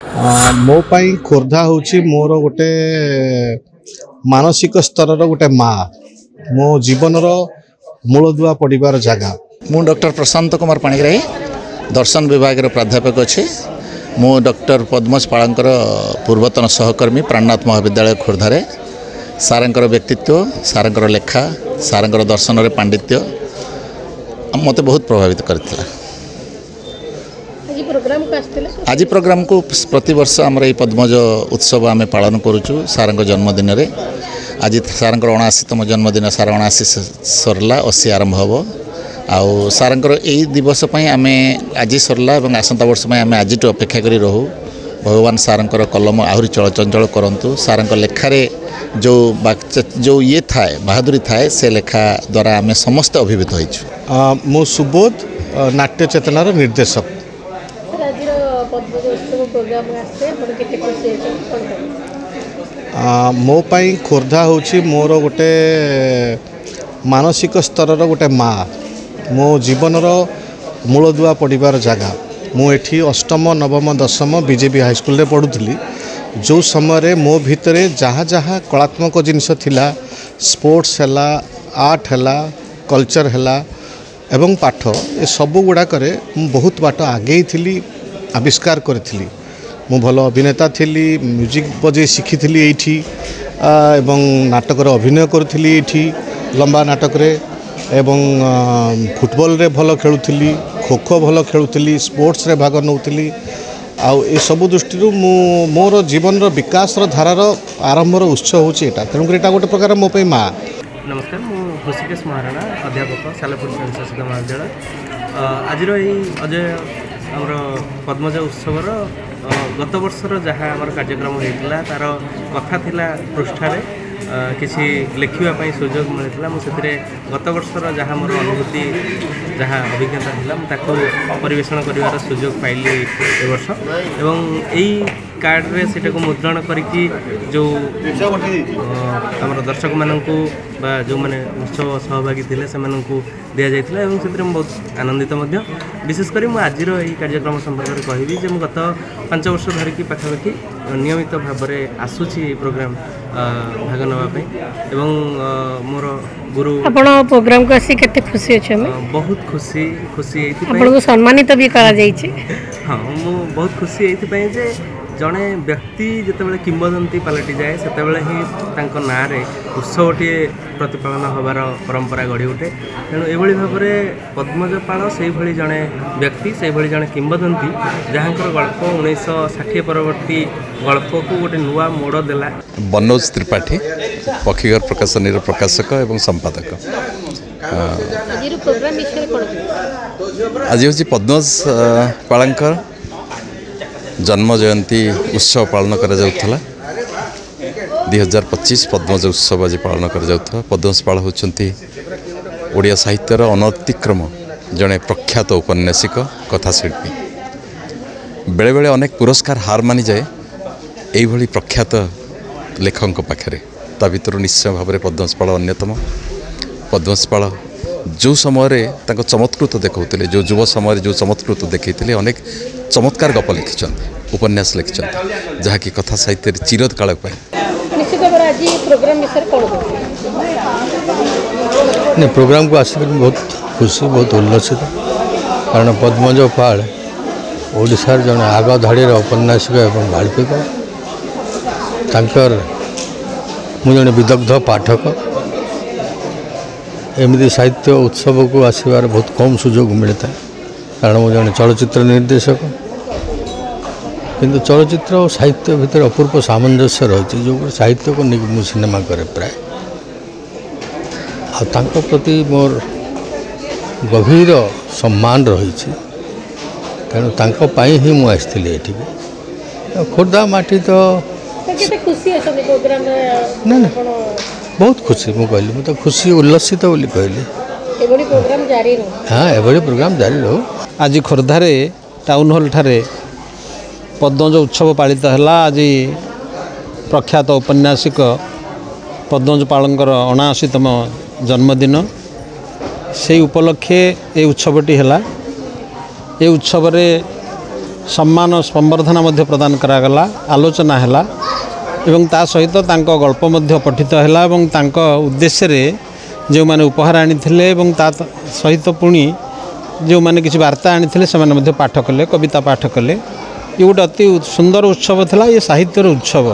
मो पाई खोर्धा होची मोर गोटे मानसिक स्तर गोटे माँ मो जीवन मूलदुआ पड़ार जगह। मु डॉक्टर प्रशांत कुमार पाणिग्राही दर्शन विभाग प्राध्यापक अच्छे। मु डॉक्टर पद्मज पाळंकर पूर्वतन सहकर्मी प्राणनाथ महाविद्यालय खोर्धारे। सारंकर व्यक्तित्व, सारंकर लेखा, सारंकर दर्शन रे पांडित्य मत बहुत प्रभावित करथिला। आज प्रोग्राम को प्रति वर्ष आमर ये पद्मज उत्सव आम पालन करुचु सारंक जन्मदिन रे। आज सारंकर 79तम जन्मदिन सार 79 सरला 80 आरंभ हम। आउ सारंकर यही दिवस आम आज सरला और आसंता वर्ष आम आज अपेक्षा करी रहू। भगवान सारंकर कलम आहरी चलचंचल करंतु। सारंकर लेखारे जो ये थाए बहादुरी थाए से लेखा द्वारा आम समस्त अभिभूत होइछु। मो सुबोध नाट्य चेतनार निर्देशक। मो पाई खोर्धा होची मोर गोटे मानसिक स्तर गोटे माँ मो जीवन मूलदुआ पड़ार जगह। मुझे अष्टम नवम दशम बीजेपी हाईस्कल पढ़ुली। जो समय मो भितर जहाँ जहाँ कलात्मक जिनस थिला स्पोर्ट्स हैला, आर्ट हैला, कल्चर हैला एवं पाठ ए सब गुड़ाक बहुत बाट आगे थी आविष्कार करी। मु भल अभिनेता थी, म्यूजिक बजे शिखी एठी एवं नाटक अभिनय करी एठी लंबा नाटक रे एवं फुटबॉल रे भल खेलुली, खो खो भल खेलुली, स्पोर्ट्स रे भाग नौली। आउ ए सब दृष्टि मोर जीवन विकास धारार आरंभर उत्स होची एटा। तेणुक एटा गोटे प्रकार मो पे माँ। नमस्कार, मु ऋषिकेश महाराणा अध्यापक सालेपुर शासकीय महाविद्यालय। आज अजय आमर पद्मज उत्सवर गत वर्षर जहाँ आम कार्यक्रम होता तार कथा थिला पृष्ठारे किसी लिखापी सुजोग मिलता। मुझे गत वर्षर जहाँ मोर अनुभूति जहाँ अभिज्ञता था परिवेषण कर सुजोग पाइली ए वर्ष। एवं यही कार्ड रे सेटा को मुद्रण करके जो आमर दर्शक मानक जो मैंने उत्सव सहभागी थे से दि जाता है। से बहुत आनंदित विशेषकर मुझे आज यही कार्यक्रम संपर्क में कहबी जे गत 5 वर्ष धरिकी पाखापाखि नियमित भाव में आसूची प्रोग्राम भाग नापी एवं मोर गुरु आपण प्रोग्राम को आसी केते खुशी अछि। बहुत खुशी आपण को सम्मानित भी करा जाई छी। हाँ, मु बहुत खुशी एथि जे जड़े व्यक्ति जितेबाला किंवदंती पलटि जाए से ही ना उत्सवटी प्रतिपालन होबार परंपरा गढ़ी उठे। तेणु ये भाव में पद्मजपाल से जड़े व्यक्ति से जड़े किंवदंती जहाँ गल्प 1960 परवर्ती गल्प को गोटे नुआ मोड़ देला। बनोज त्रिपाठी पक्षीघर प्रकाशन प्रकाशक एवं संपादक। आज हूँ पद्मज पाळंकर जन्म जयंती उत्सव पालन करा जाउथला। 2025 पद्मज उत्सव आज पालन करा जाउथला। पद्मज पाळ होचंती ओडिया साहित्यर अनतिक्रम जड़े प्रख्यात औपन्यासिक कथाशिल्पी। बेले बेले अनेक पुरस्कार हार मानि जाए यही भली प्रख्यात लेखक पाखरे। ता भितर निश्चय भाव में पद्मज पाळ अन्यतम। पद्मज पाळ जो समय चमत्कृत देखते जो युव समय जो चमत्कृत देखते अनेक चमत्कार गप लिखिं उपन्यास लिखिं जहाँकि कथा साहित्य चिरकाल प्रोग्राम को आसिक बहुत खुशी बहुत उल्लसित। कारण पद्मज पाळ ओडिशार जन आग धाड़ीर औपन्यासिक एवं गाल्पिक। तांकर मु जने विदग्ध पाठक। एमती साहित्य उत्सव को आसबार बहुत कम सुजोग मिलता है कारण मुझे जड़े चलचित्र निर्देशक। किंतु चलचित्र और साहित्य भितर अपूर्व सामंजस्य रही जो साहित्य को नहीं सिनेमा करे प्राय आंक प्रति मोर गभीर सम्मान रही। तेणु ही मुझे आसती खोर्धा माटी तो ना ना बहुत खुशी मुझे कहली मुझे खुशी उल्लसित बोली कहली। हाँ, एभली प्रोग्राम जारी रहो। आज खोर्धारे टाउन हॉल ठारे पद्मज उत्सव पालित है। आज प्रख्यात औपन्यासिक पद्मज पाळंकर 79तम जन्मदिन से उपलक्षे ये उत्सवटी है। ये उत्सव सम्मान संबर्धना मध्य प्रदान करागला आलोचना हैला एवं ता सहित तांको गल्प मध्य पठित हैला एवं तांको उद्देश्य रे जो माने उपहार आनी थिले एवं ता सहित पुणी जो माने किसी वार्ता आनी थिले से माने मध्य पाठ कले कविता पाठ कले ये गोटे अति सुंदर उत्सव थिला ये साहित्यर उत्सव।